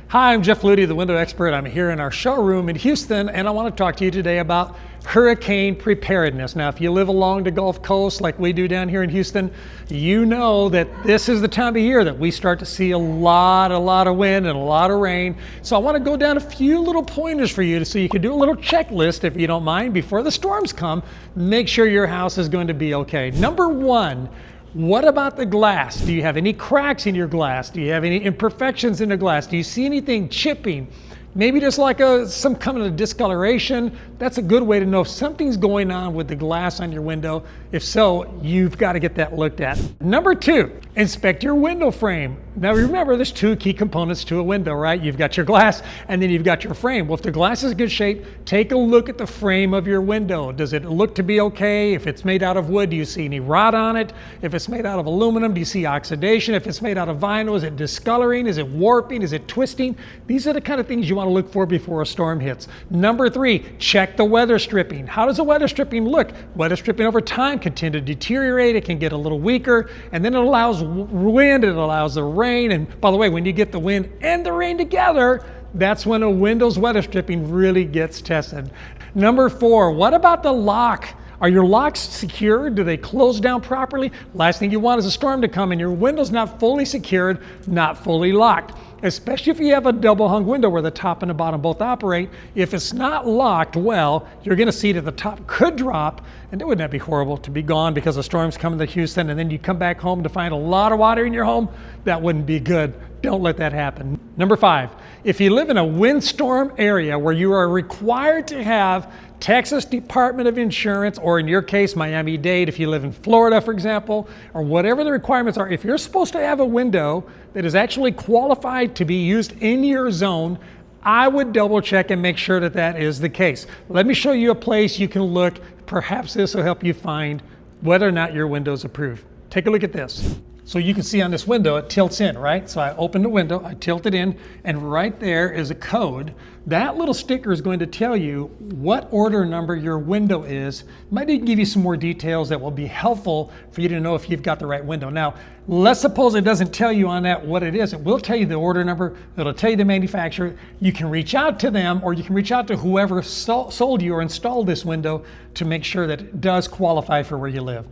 Hi, I'm Jeff Ludy, the window expert. I'm here in our showroom in Houston, and I want to talk to you today about hurricane preparedness. Now, if you live along the Gulf Coast like we do down here in Houston, you know that this is the time of year that we start to see a lot of wind and a lot of rain. So I want to go down a few little pointers for you so you can do a little checklist, if you don't mind, before the storms come. Make sure your house is going to be okay. Number one, what about the glass? Do you have any cracks in your glass? Do you have any imperfections in the glass? Do you see anything chipping? Maybe just like some kind of discoloration. That's a good way to know if something's going on with the glass on your window. If so, you've got to get that looked at. Number two, inspect your window frame. Now remember, there's two key components to a window, right? You've got your glass and then you've got your frame. Well, if the glass is in good shape, take a look at the frame of your window. Does it look to be okay? If it's made out of wood, do you see any rot on it? If it's made out of aluminum, do you see oxidation? If it's made out of vinyl, is it discoloring? Is it warping? Is it twisting? These are the kind of things you want to look for before a storm hits. Number three, check the weather stripping. How does the weather stripping look? Weather stripping over time can tend to deteriorate. It can get a little weaker, and then it allows wind, it allows the rain. And by the way, when you get the wind and the rain together, that's when a window's weather stripping really gets tested. Number four, what about the lock? Are your locks secured? Do they close down properly? Last thing you want is a storm to come and your window's not fully secured, not fully locked. Especially if you have a double hung window where the top and the bottom both operate. If it's not locked well, you're gonna see that the top could drop, and wouldn't that be horrible to be gone because a storm's coming to Houston and then you come back home to find a lot of water in your home? That wouldn't be good. Don't let that happen. Number five, if you live in a windstorm area where you are required to have Texas Department of Insurance, or in your case, Miami-Dade, if you live in Florida, for example, or whatever the requirements are, if you're supposed to have a window that is actually qualified to be used in your zone, I would double check and make sure that that is the case. Let me show you a place you can look. Perhaps this will help you find whether or not your window is approved. Take a look at this. So you can see on this window, it tilts in, right? So I open the window, I tilt it in, and right there is a code. That little sticker is going to tell you what order number your window is. Might even give you some more details that will be helpful for you to know if you've got the right window. Now, let's suppose it doesn't tell you on that what it is. It will tell you the order number. It'll tell you the manufacturer. You can reach out to them, or you can reach out to whoever sold you or installed this window to make sure that it does qualify for where you live.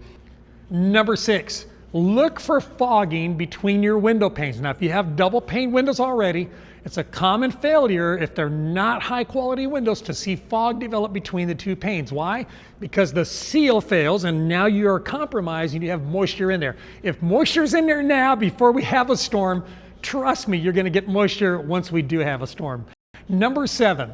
Number six, look for fogging between your window panes. Now, if you have double pane windows already, it's a common failure if they're not high quality windows to see fog develop between the two panes. Why? Because the seal fails and now you are compromised and you have moisture in there. If moisture's in there now before we have a storm, trust me, you're gonna get moisture once we do have a storm. Number seven,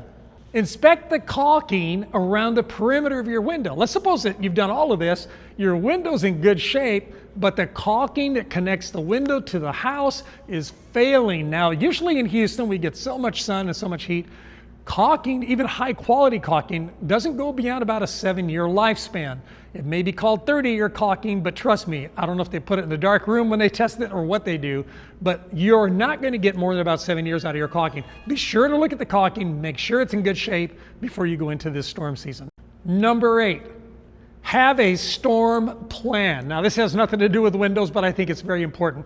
inspect the caulking around the perimeter of your window. Let's suppose that you've done all of this, your window's in good shape, but the caulking that connects the window to the house is failing. Now, usually in Houston, we get so much sun and so much heat. Caulking, even high quality caulking, doesn't go beyond about a 7-year lifespan. It may be called 30-year caulking, but trust me, I don't know if they put it in the dark room when they test it or what they do, but you're not going to get more than about 7 years out of your caulking. Be sure to look at the caulking, make sure it's in good shape before you go into this storm season. Number eight, have a storm plan. Now, this has nothing to do with windows, but I think it's very important.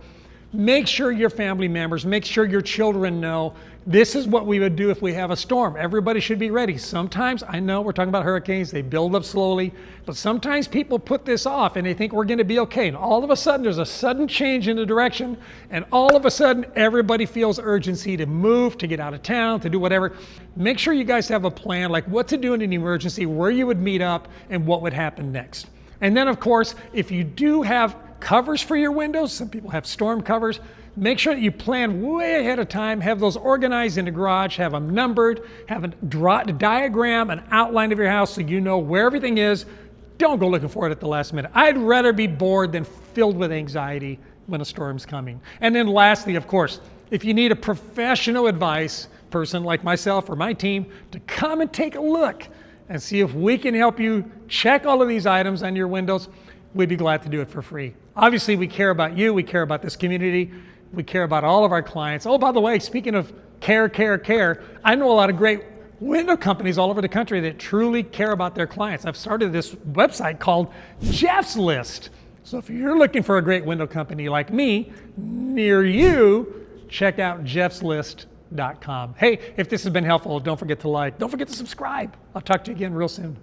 Make sure your family members, make sure your children know this is what we would do if we have a storm. Everybody should be ready. Sometimes, I know we're talking about hurricanes, they build up slowly, but sometimes people put this off and they think we're going to be okay. And all of a sudden, there's a sudden change in the direction, and all of a sudden, everybody feels urgency to move, to get out of town, to do whatever. Make sure you guys have a plan, like what to do in an emergency, where you would meet up, and what would happen next. And then, of course, if you do have covers for your windows, some people have storm covers, make sure that you plan way ahead of time, have those organized in the garage, have them numbered, have a diagram, an outline of your house so you know where everything is. Don't go looking for it at the last minute. I'd rather be bored than filled with anxiety when a storm's coming. And then lastly, of course, if you need a professional advice person like myself or my team to come and take a look and see if we can help you check all of these items on your windows, we'd be glad to do it for free. Obviously, we care about you, we care about this community, we care about all of our clients. Oh, by the way, speaking of care, I know a lot of great window companies all over the country that truly care about their clients. I've started this website called Jeff's List. So if you're looking for a great window company like me near you, check out Jeff's List Hey, if this has been helpful, don't forget to like, don't forget to subscribe. I'll talk to you again real soon.